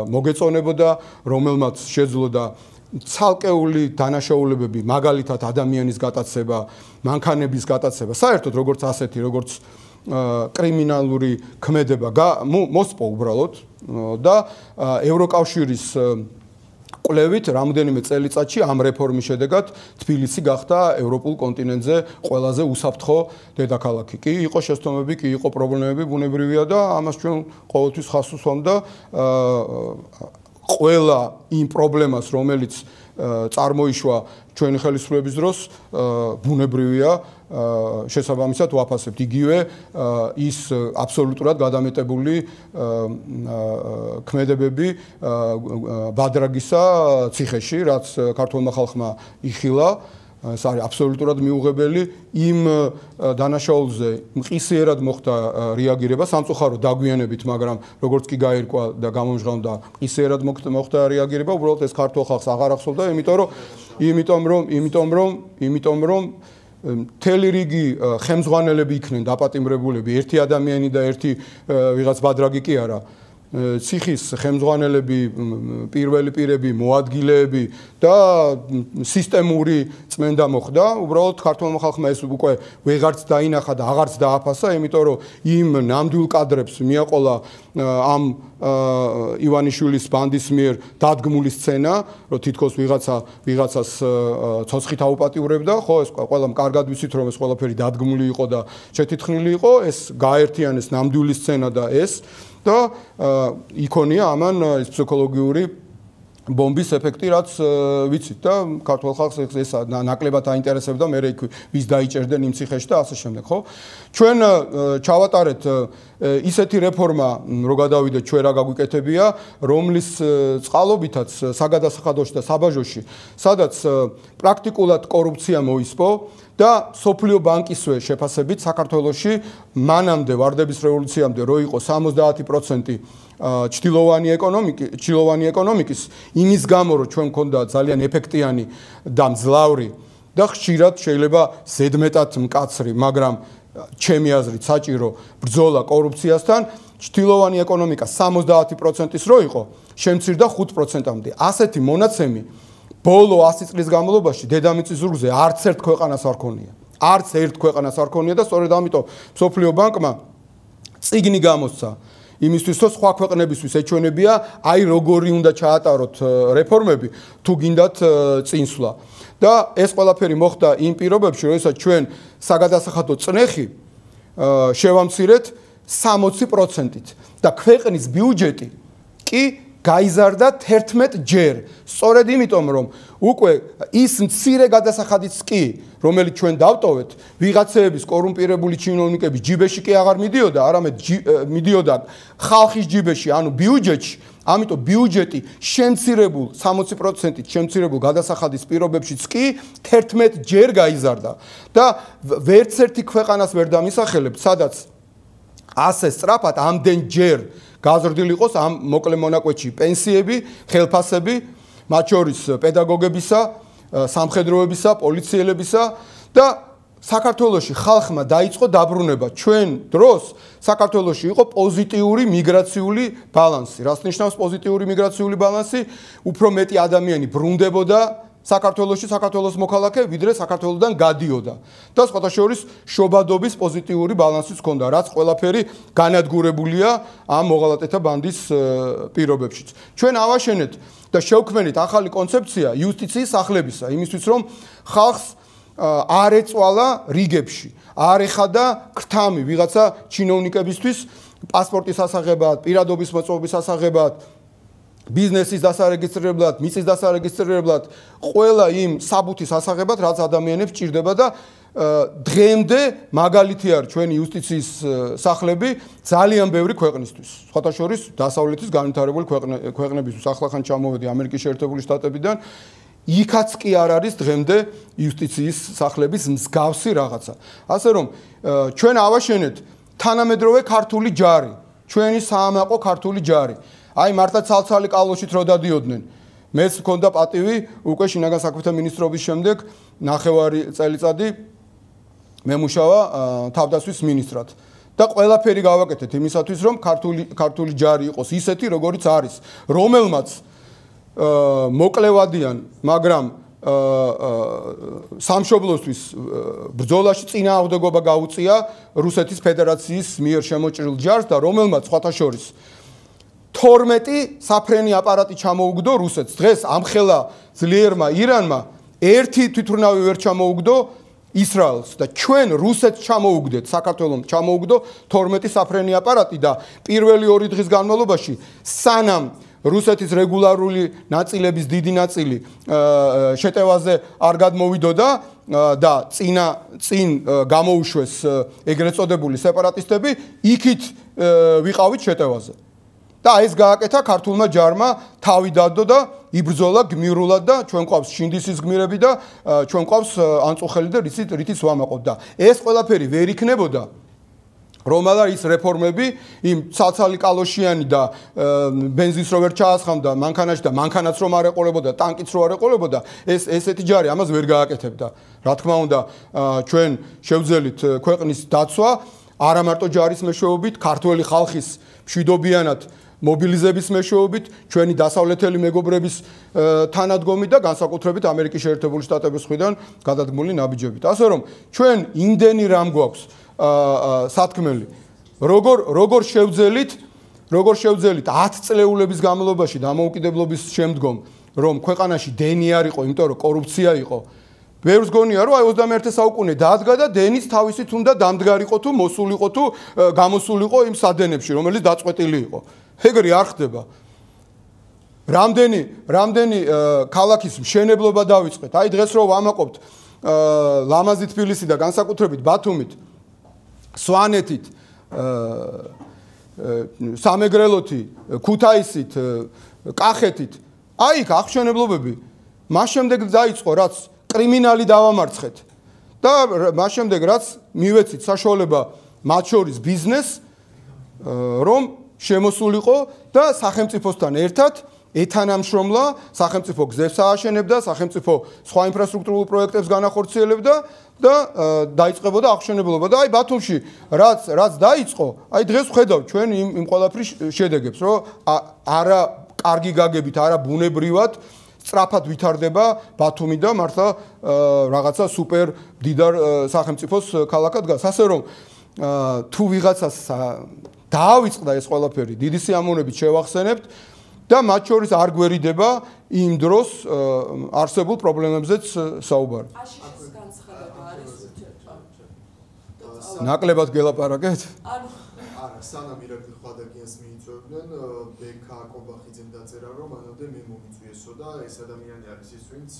მოგეწონებოდა, რომელმაც შეძლოდა ცალკეული დანაშაულებები, მაგალითად ადამიანის გატაცება, მანქანების გატაცება, საერთოდ როგორც ასეთი, როგორც კრიმინალური ქმედება მოსპო უბრალოდ და ევროკავშირის კვლევით რამდენიმე წელიწადში ამ რეფორმის შედეგად თბილისი გახდა ევროპულ კონტინენტზე ყველაზე უსაფრთხო დედაქალაქი. კი იყო შეცდომები, კი იყო პრობლემები, ბუნებრივია და ამას ჩვენ ყოველთვის ხაზს უსვამთ და ყველა იმ პრობლემას, რომელიც წარმოიშვა ჩვენი ხელისუფლების დროს, ბუნებრივია შესაბამისად ვაფასებთ. იგივე ის აბსოლუტურად გადამეტებული ქმედებები ბადრაგისა ციხეში, რაც ქართულმა ხალხმა იხილა, ეს არის აბსოლუტურად მიუღებელი იმ დანაშაულზე მყისიერად მოხდა რეაგირება სამწუხაროდ დაგვიანებით, მაგრამ როგორც კი გაირკვა და გამომჟღავნდა მყისიერად მოხდა რეაგირება, უბრალოდ ეს ქართულ ხალხს აღარ ახსოვდა, იმიტომ რომ მთელი რიგი ხელმძღვანელები იქნენ დაპატიმრებულები, ერთი ადამიანი და ერთი ვიღაც ბადრაგი კი არა. ციხის ხელმძღვანელები, პირველი პირები, მოადგილეები და სისტემური წმენდა მოხდა. უბრალოდ ქართულმა ხალხმა ეს უკვე ვეღარც დაინახა და აღარც დააფასა, იმიტომ რომ იმ ნამდვილ კადრებს მიაყოლა ამ ივანიშვილის ბანდის მიერ დადგმული სცენა, რომ თითქოს ვიღაცას ცოცხით აუპატიურებდა, ხო, ეს ყველამ კარგად ვიცით, რომ ეს ყველაფერი დადგმული იყო და შეთითხნილი იყო, ეს გააერთიანეს ნამდვილი სცენა და ეს და იქონია ამან ის ფსიქოლოგიური ბომბის ეფექტი, რაც ვიცით და ქართულ ხალხს ეს ნაკლებად აინტერესებდა, მე იქ ვის დაიჭერდნენ იმ ციხეში და ასე შემდეგ, ხო? ჩვენ ჩავატარეთ ისეთი რეფორმა, რო გადავიდეთ ჩვენ რა გაგვიკეთებია, რომლის წყალობითაც საგადასახადოში და საბაჟოში, სადაც პრაქტიკულად კორუფცია მოისპო და სოფლიო ბანკისვე შეფასებით საქართველოში მანამდე ვარდების რევოლუციამდე რო იყო 70% ჩtildeოვანი ეკონომიკის იმის გამო რომ ჩვენ მქონდა ძალიან ეფექტიანი და მძლავრი და ხშირად შეიძლება ზედმეტად მკაცრი, მაგრამ ჩემი აზრით საჭირო ბრძოლა კორუფციასთან, ჩtildeოვანი ეკონომიკა 70%-ის რო იყო, შემცირდა 5%-მდე. ასეთი მონაცემი ბოლო 100 წლის განმავლობაში დედამიწის ზურგზე არც ერთ ქვეყანას არ ქონია. არც ერთ ქვეყანას არ ქონია და სწორედ ამიტომ მსოფლიო ბანკმა წიგნი გამოსცა იმისთვის, რომ სხვა ქვეყნებისთვის ეჩვენებია, აი როგორი უნდა ჩაატაროთ რეფორმები, თუ გინდათ წინსვლა. და ეს ყველაფერი მოხდა იმ პირობებში, როდესაც ჩვენ საგადასახადო წნეხი შევამცირეთ 60%-ით და ქვეყნის ბიუჯეტი კი გაიზარდა 11 ჯერ. სწორედ იმიტომ, რომ უკვე ის მცირე გადასახადიც კი, რომელიც ჩვენ დავტოვეთ, ვიღაცეების კორუმპირებული ჩინოვნიკების ჯიბეში კი აღარ მიდიოდა, არამედ მიდიოდა ხალხის ჯიბეში, ანუ ბიუჯეტში. ამიტომ ბიუჯეტი შემცირებულ 60%-ით შემცირებულ გადასახადის პირობებშიც კი 11 ჯერ გაიზარდა და ვერც ერთი ქვეყანას ვერ დამისახელებ, სადაც ასე სწრაფად ამდენჯერ გაზრდილი იყოს ამ მოკლე მონაკვეთში პენსიები, ხელფასები, მათ შორის პედაგოგებისა, სამხედროებისა, პოლიციელებისა და საქართველოში ხალხმა დაიწყო დაბრუნება. ჩვენ დროს საქართველოში იყო პოზიტიური მიგრაციული ბალანსი. რას ნიშნავს პოზიტიური მიგრაციული ბალანსი? უფრო მეტი ადამიანი ბრუნდებოდა საქართველოში, საქართველოს მოქალაქე, ვიდრე საქართველოსდან გადიოდა. და სხვათა შორის შობადობის პოზიტიური ბალანსიც ჰქონდა, რაც ყველაფერი განადგურებულია ამ მოღალატეთა ბანდის პირობებშიც. ჩვენ ავაშენეთ და შევქმნით ახალი კონცეფცია იუსტიციის სახლებისა, იმისთვის რომ ხალხს არ ეწვალა რიგებში, არ ეხადა ქრთამი ვიღაცა ჩინოვნიკებისთვის პასპორტის ასაღებად, პირადობის მოწვევის ასაღებად, ბიზნესის დასარეგისტრირებლად, მიწის დასარეგისტრირებლად, ყველა იმ საბუთის ასაღებად, რაც ადამიანებს ჭირდება და დღემდე მაგალითი არის ჩვენი იუსტიციის სახლები ძალიან ბევრი ქვეყნისთვის. სხვათა შორის დასავლეთის განვითარებული ქვეყნებისთვის. ახლახან ჩამოვედი ამერიკის შეერთებული შტატებიდან. იქაც კი არ არის დღემდე იუსტიციის სახლების მსგავსი რაღაცა. ასე რომ ჩვენ ავაშენეთ თანამედროვე ქართული ჯარი, ჩვენი საამაყო ქართული ჯარი. აი მართლა ცალ-ცალი კალოშით რო დადიოდნენ. მეც მქონდა პატივი უკვე შინაგან საქმეთა მინისტრობის შემდეგ ნახევარი წელიწადი მემუშავა თავდაცვის მინისტრად. და ყველაფერი გავაკეთეთ იმისათვის, რომ ქართული ჯარი იყოს ისეთი, როგორიც არის, რომელმაც მოკლევადიან, მაგრამ სამშობლოსთვის ბრძოლაში წინააღმდეგობა გაუწია რუსეთის ფედერაციის მიერ შემოჭრილ ჯარს და რომელმაც სხვათა შორის 12 საფრენი აპარატი ჩამოუგდო რუსეთს. დღეს ამხელა ძლიერმა ირანმა ერთი თვითმფრინავი ვერ ჩამოუგდო ისრაელს და ჩვენ რუსეთს ჩამოუგდეთ, საქართველოს ჩამოუგდო 12 საფრენი აპარატი და პირველი 2 დღის განმავლობაში სანამ რუსეთის რეგულარული ნაწილების დიდი ნაწილი შეტევაზე არ გადმოვიდოდა და წინ გამოუშვეს ეგრეთ წოდებული სეპარატისტები, იქით ვიყავით შეტევაზე. და ეს გააკეთა ქართულმა ჯარმა, თავი დადო და იბრძოლა გმირულად და ჩვენ ყავს შინდისის გმირები და ჩვენ ყავს ანწუხელი და რითიც ვამაყობთ და ეს ყველაფერი ვერ იქნებოდა რომ არის ის რეფორმები იმ ცალ-ცალი კალოშიანი და ბენზინს რო ვერ ჩაასხამდა მანქანაში და მანქანაც რომ არ ეყოლებოდა, ტანკიც რო არ ეყოლებოდა, ესეთი ჯარი ამას ვერ გააკეთებდა. რა თქმა უნდა, ჩვენ შევძელით ქვეყნის დაცვა, არა მარტო ჯარის მეშვეობით, ქართველი ხალხის მშვიდობიანად მობილიზების მეშვეობით, ჩვენი დასავლეთელი მეგობრების თანადგომით და განსაკუთრებით ამერიკის შეერთებული შტატების მხრიდან გადადგმული ნაბიჯებით. ასე რომ ჩვენ იმდენი რამ გვაქვს სათქმელი, როგორ შევძელით 10 წლეულების განმავლობაში დამოუკიდებლობის შემდგომ, რომ ქვეყანაში დენი არ იყო, იმიტომ რომ კორუფცია იყო. ბევრს გონია, რომ აი 21 საუკუნე დაადგა და დენის თავისით უნდა დამდგარიყო თუ მოსულიყო თუ გამოსულიყო იმ სადენებში, რომელიც დაწყვეტილი იყო. ეგრე არ ხდება. რამდენი ქალაქის მშენებლობა დავიწყეთ. აი დღეს რო ვამაყობთ ლამაზი თბილისი და განსაკუთრებით ბათუმით, სვანეთით, სამეგრელოთი, ქუთაისით, კახეთით, აი იქ აღმშენებლობები. მას შემდეგ დაიწყო, რაც კრიმინალი დავამარცხეთ და მას შემდეგ რაც მივეცით საშუალება მათ შორის ბიზნეს რომ შემოსულიყო და სახელმწიფოსთან ერთად ეთანამშრომლა, სახელმწიფო გზებს ააშენებდა, სახელმწიფო სხვა ინფრასტრუქტურულ პროექტებს განახორციელებდა და დაიწყებოდა აღშენებულობა. და აი ბათუმში რაც დაიწყო, აი დღეს ვხედავ ჩვენ იმ ყველაფრის შედეგებს, რომ არა კარგი გაგებით, არა ბუნებრივად სწრაფად ვითარდება ბათუმი და მართლა რაღაცა სუპერ დიდარ სახელმწიფოს ქალაქად გას. ასე რომ თუ ვიღაცას დაავიწყდა ეს ყველაფერი, დიდი სიამოვნებით შევახსენებთ და მათ შორის არ გვერიდება იმ დროს არსებულ პრობლემებზეც საუბარი. აშიშის განცხადება არის ნაკლებად გელაპარაკეთ? არა, სანამ ირაკლი ხვადაგიანს მიიწვევდნენ, ბექა კობახიძემ დაწერა, რომ მანამდე მე მომიწვიესო და ეს ადამიანი არის ის, ვინც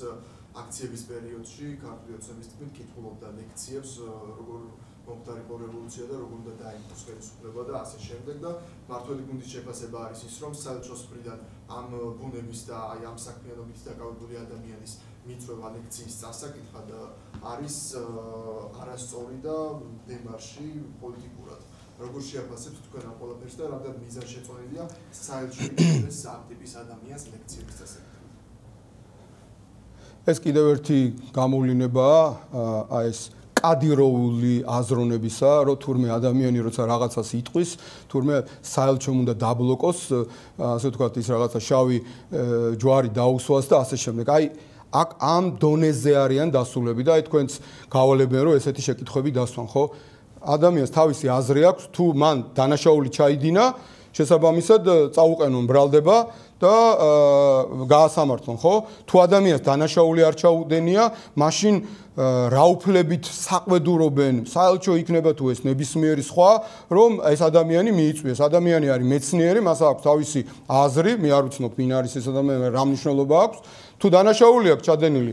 აქციების პერიოდში ქართული ოცნების თქმით კითხულობდა ლექციებს, როგორ მომხდარიყო რევოლუცია და როგორ უნდა დაიმყოს ხელისუფლება და ასე შემდეგ და მართველი გუნდის შეფასება არის ის, რომ საელჩოს მხრიდან ამ ბუნების და აი ამ საქმიანობით დაკავებული ადამიანის მიწვევა ლექციის წასაკითხად არის არასწორი და დემარში პოლიტიკურად. როგორ შეაფასებთ თქვენ ამ ყველაფერს და რამდენ მიზანშეწონილია საელჩო იქნებდეს ამ ტიპის ადამიანს ლექციების წასაკითხად? ეს კიდევ ერთი გამოვლინებაა აი ეს კადიროული აზროვნებისა, რომ თურმე ადამიანი როცა რაღაცას იტყვის, თურმე საელჩომ უნდა დაბლოკოს, ასე ვთქვათ, ის რაღაცა შავი ჯვარი დაუსვას და ასე შემდეგ. აი აქ ამ დონეზე არიან დასულები და აი თქვენც გავალებენ, რომ ესეთი შეკითხვები დასვან, ხო? ადამიანს თავისი აზრი აქვს, თუ მან დანაშაული ჩაიდინა, შესაბამისად წაუყენონ ბრალდება და გაასამართლონ, ხო? თუ ადამიანს დანაშაული არ ჩაუდენია, მაშინ რა უფლებით საყვედურობენ, საელჩო იქნება თუ ეს ნებისმიერი სხვა, რომ ეს ადამიანი მიიწვიეს. ადამიანი არის მეცნიერი, მას აქვს თავისი აზრი, მე არ ვიცნობ, ვინ არის ეს ადამიანი, რა მნიშვნელობა აქვს. თუ დანაშაული აქვს ჩადენილი,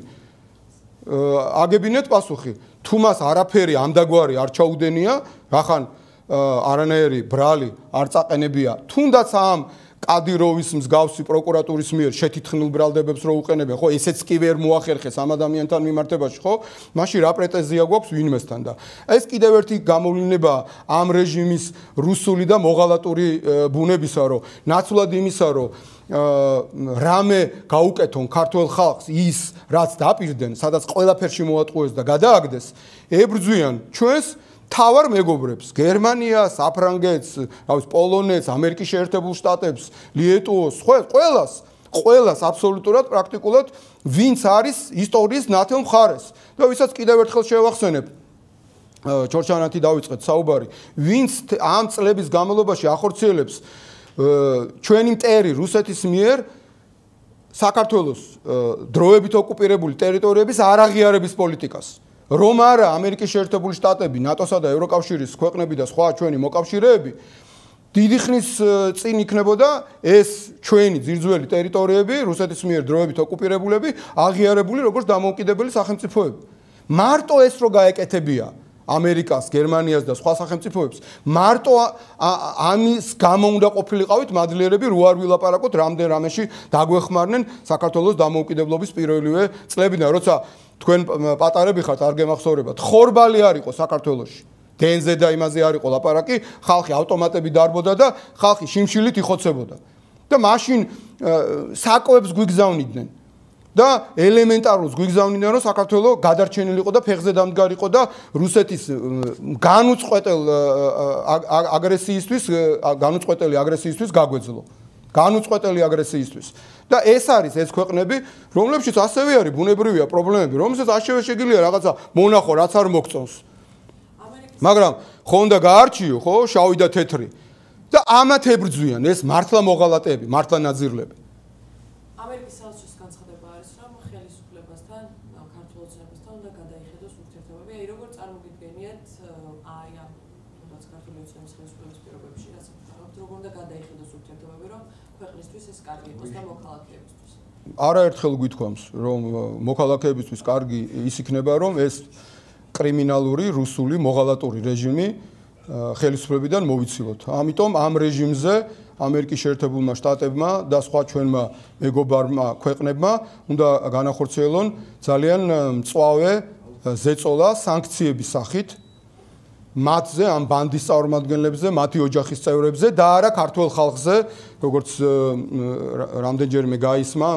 აგებინეთ პასუხი. თუ მას არაფერი ამდაგვარი არ ჩაუდენია, რახან არანაირი ბრალი არ წაყენებია, თუნდაც ამ კადიროვის მსგავსი პროკურატურის მიერ შეთითხნილ ბრალდებებს რო უყენებენ, ხო, ესეც კი ვერ მოახერხეს ამ ადამიანთან მიმართებაში, ხო? მაშინ რა პრეტენზია გვაქვს ვინმესთან და ეს კიდევ ერთი გამოვლენა ამ რეჟიმის რუსული და მოღალატური ბუნებისა, რომ ნაცვლად იმისა, რომ რამე გაუკეთონ ქართულ ხალხს ის, რაც დაპირდნენ, სადაც ყველაფერში მოატყუეს და გადააგდეს, ებრძვიან ჩვენს თავარ მეგობრებს, გერმანიას, საფრანგეთს, პოლონეთს, ამერიკის შეერთებულ შტატებს, ლიეტუვას, ყველას აბსოლუტურად პრაქტიკულად ვინც არის ისტორიის ნათელ მხარეს. და ვისაც კიდევ ერთხელ შევახსენებ, ჩორჩანათი დავიწყეთ საუბარი, ვინც ამ წლების განმავლობაში ახორციელებს ჩვენი მტერი რუსეთის მიერ საქართველოს დროებით ოკუპირებული ტერიტორიების არაღიარების პოლიტიკას. რომ არა ამერიკის შეერთებული შტატები, ნატოსა და ევროკავშირის ქვეყნები და სხვა ჩვენი მოკავშირეები დიდი ხნის წინ იქნებოდა ეს ჩვენი ძირძველი ტერიტორიები, რუსეთის მიერ დროებით ოკუპირებულები, აღიარებული როგორც დამოუკიდებელი სახელმწიფოები. მარტო ეს რო გაეკეთებია ამერიკას, გერმანიას და სხვა სახელმწიფოებს, მარტო ამის გამო უნდა ყოფილიყავით მადლიერები, რო არ ვილაპარაკოთ რამდენ რამეში დაგვეხმარნენ საქართველოს დამოუკიდებლობის პირველივე წლებიდან, როცა თქვენ პატარები ხართ, არ გემახსოვრებათ, ხორბალი არ იყო საქართველოში. დენზე და იმაზე არ იყო ლაპარაკი, ხალხი ავტომატები დარბოდა და ხალხი შიმშილით იხოცებოდა. და მაშინ საკოებს გვიგზავნიდნენ. და ელემენტარულს გვიგზავნიდნენ, რომ საქართველო გადარჩენილი იყო და ფეხზე დამდგარი იყო და რუსეთის განუწყვეტელი აგრესიისთვის გაგვეძლო. განუწყვეტელი აგრესიისთვის. და ეს არის ეს ქვეყნები, რომლებშიც ასევე არის ბუნებრივია პრობლემები, რომელსაც ასევე შეგიძლია რაღაცა მონახო, რაც არ მოგწონს. მაგრამ ხო უნდა გაარჩიო, ხო, შავი და თეთრი. და ამათ ებრძვიან ეს მართლა მოღალატეები, მართლა ნაძირლები. ამერიკის საელჩოს განცხადება არის, რომ ხელისუფლებასთან, ქართულ ოცნებასთან უნდა გადაიხედოს ურთიერთობები, აი როგორ წარმოგიდგენიათ აი ამ თუნდაც ქართული ოცნების ხელისუფლების პირობებში, რაც ვთქვათ, როგორ უნდა გადაიხედოს ურთიერთობები, რომ ქვეყნისთვის ეს კარგი იყოს და მოქალაქეებისთვის. არაერთხელ გვითქვამს, რომ მოქალაქეებისთვის კარგი ის იქნება, რომ ეს კრიმინალური რუსული მოღალატური რეჟიმი ხელისუფლებიდან მოვიცილოთ. ამიტომ ამ რეჟიმზე ამერიკის შეერთებულმა შტატებმა და სხვა ჩვენმა მეგობარმა ქვეყნებმა უნდა განახორციელონ ძალიან მწვავე ზეწოლა სანქციების სახით. მათზე ამ ბანდის წარმომადგენლებზე, მათი ოჯახის წევრებზე და არა ქართულ ხალხზე, როგორც რამდენჯერმე გაისმა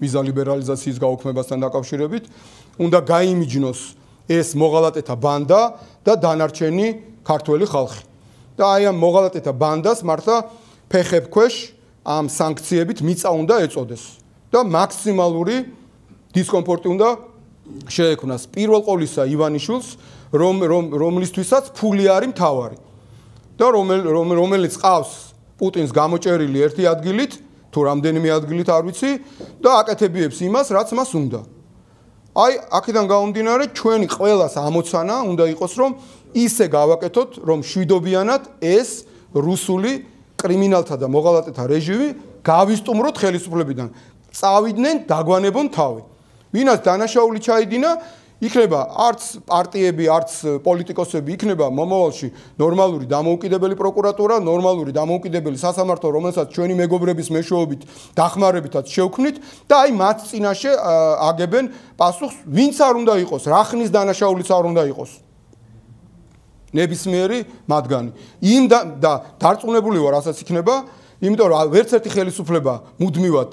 ვიზა ლიბერალიზაციის გაუქმებასთან დაკავშირებით, უნდა გაიმიჯნოს ეს მოღალატეთა ბანდა და დანარჩენი ქართველი ხალხი. და აი ამ მოღალატეთა ბანდას მართლა ფეხებ ქვეშ ამ სანქციებით მიწა უნდა ეწოდეს და მაქსიმალური დისკომფორტი უნდა შეექმნას პირველ ყოვლისა ივანიშვილს, რომლისთვისაც ფული არის მთავარი და რომელიც ყავს პუტინს გამოჭერილი ერთი ადგილით თუ რამდენიმე ადგილით არ ვიცი და აკეთებიებს იმას, რაც მას უნდა. აი, აქედან გამომდინარე, ჩვენი ყველას ამოცანა უნდა იყოს, რომ ისე გავაკეთოთ, რომ შვიდობიანად ეს რუსული კრიმინალთა და მოღალატეთა რეჟიმი გავისტუმროთ ხელისუფლებიდან. წავიდნენ, დაგვანებონ თავი. ვინაც დანაშაული ჩაიდინა, იქნება არც პარტიები, არც პოლიტიკოსები, იქნება მომავალში ნორმალური დამოუკიდებელი პროკურატურა, ნორმალური დამოუკიდებელი სასამართლო, რომელსაც ჩვენი მეგობრების მეშვეობით დახმარებითაც შევქმნით და აი მათ წინაშე აგებენ პასუხს, ვინც არ უნდა იყოს, რა ხნის დანაშაულიც არ უნდა იყოს. ნებისმიერი მათგანი. იმ და დარწმუნებული ვარ, რასაც იქნება, იმიტომ რომ ვერც ერთი ხელისუფლება მუდმივად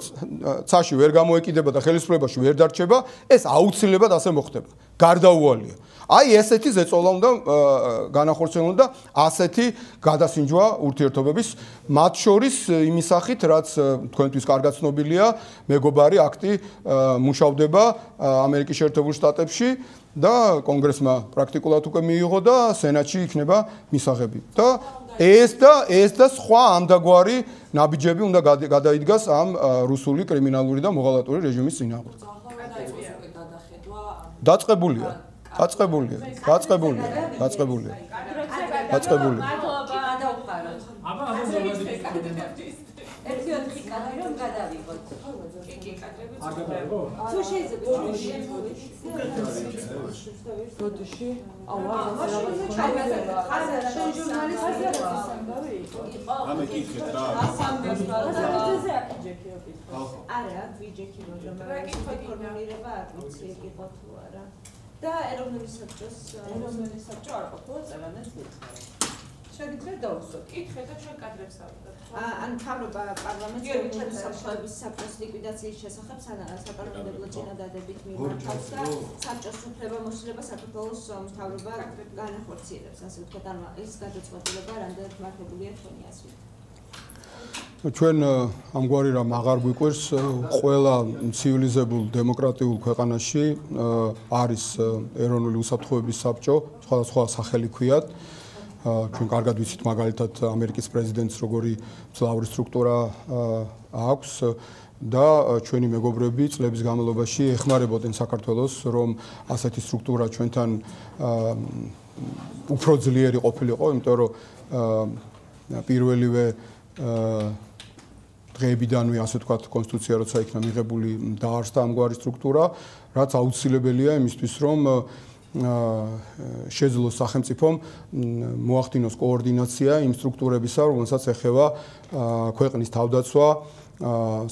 ცაში ვერ გამოეკიდება და ხელისუფლებაში ვერ დარჩება, ეს აუცილებლად ასე მოხდება. გარდაუვალია. აი ესეთი ზეწოლა უნდა განახორციელონ და ასეთი გადასინჯვა ურთიერთობების, მათ შორის იმის სახით, რაც თქვენთვის კარგად ცნობილია, მეგობარი აქტი მუშავდება ამერიკის შეერთებულ შტატებში და კონგრესმა პრაქტიკულად უკვე მიიღო და სენატში იქნება მისაღები. და ეს და სხვა ამდაგვარი ნაბიჯები უნდა გადაიდგას ამ რუსული კრიმინალური და მოღალატური რეჟიმის წინააღმდეგ. დაწყებულია. და ეროვნული საბჭო არ ყოფილა წევანად ვიწყებთ. შეგიძლიათ დავუსვათ. კითხეთ და ჩვენ კადრებს ავიღებთ. ან მთავრობა პარლამენტს ეროვნული საბჭოების საბჭოს ლიკვიდაციის შესახებ საპარლამენტო წინადადებით მიმართავს და საბჭოს უფლებამოსილება საქართველოს მთავრობა განახორციელებს, ასე ვთქვათ, ან ეს გადაწყვეტილება რამდენად მართებულია თქვენი აზრით. ჩვენ ამგვარი რამ აღარ გვიყვირს, ყველა ცივილიზებულ დემოკრატიულ ქვეყანაში არის ეროვნული უსაფრთხოების საბჭო, სხვადასხვა სახელი ქვიათ. ჩვენ კარგად ვიცით მაგალითად ამერიკის პრეზიდენტს როგორი მძლავრი სტრუქტურა აქვს და ჩვენი მეგობრები წლების განმავლობაში ეხმარებოდნენ საქართველოს, რომ ასეთი სტრუქტურა ჩვენთან უფრო ძლიერი ყოფილიყო, იმიტომ რომ პირველივე დღეებიდანვე ასე ვთქვათ კონსტიტუცია როცა იქნა მიღებული დაარსდა ამგვარი სტრუქტურა, რაც აუცილებელია იმისთვის, რომ შეძლოს სახელმწიფომ მოახდინოს კოორდინაცია იმ სტრუქტურებისა, რომელსაც ეხება ქვეყნის თავდაცვა,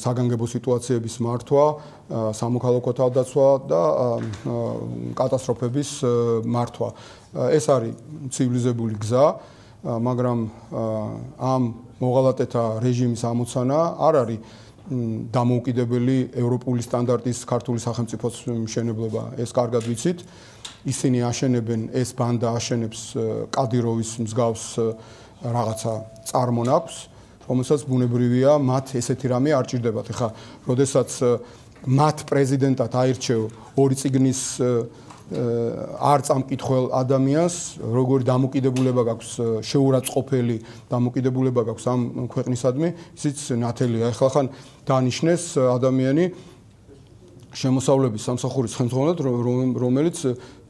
საგანგებო სიტუაციების მართვა, სამოქალაქო თავდაცვა და კატასტროფების მართვა. ეს არის ცივილიზებული გზა, მაგრამ ამ მოღალატეთა რეჟიმის ამოცანა არ არის დამოუკიდებელი ევროპული სტანდარტის ქართული სახელმწიფოს მშენებლობა. ეს კარგად ვიცით. ისინი აშენებენ, ეს ბანდა აშენებს კადიროვის მსგავს რაღაცა წარმონაქვს, რომელსაც ბუნებრივია მათ ესეთი რამე არ ჭირდებათ. ეხლა, როდესაც მათ პრეზიდენტად აირჩევ ორი წიგნის არ წამკითხელ ადამიანს, როგორი დამოკიდებულება გაქვს, შეურაცხყოფელი დამოკიდებულება გაქვს ამ ქვეყნისადმი, ისიც ნათელია. ეხლა ხან დანიშნეს ადამიანი შემოსავლების სამსახურის ხელმძღვანელად, რომელიც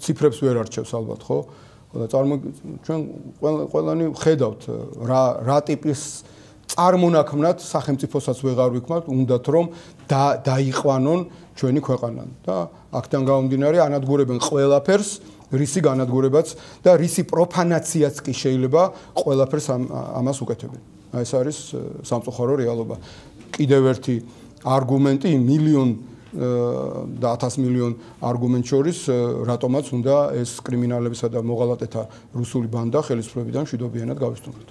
ციფრებს ვერ არჩევს ალბათ, ხო? ჩვენ ყველანი ხედავთ რა ტიპის წარმონაქმნად სახელმწიფოსაც ვეღარ ვიქმნათ, უნდათ რომ დაიყვანონ ჩვენი ქვეყანა და აქედან გამომდინარე ანადგურებენ ყველაფერს, რისი განადგურებაც და რისი პროფანაციაც კი შეიძლება ყველაფერს ამას უკეთებენ. ეს არის სამწუხარო რეალობა. კიდევ ერთი არგუმენტი მილიონ და 1000 მილიონ არგუმენტ შორის რატომაც უნდა ეს კრიმინალებისა და მოღალატეთა რუსული ბანდა ხელისუფლებიდან მშვიდობიანად გავისტუმროთ.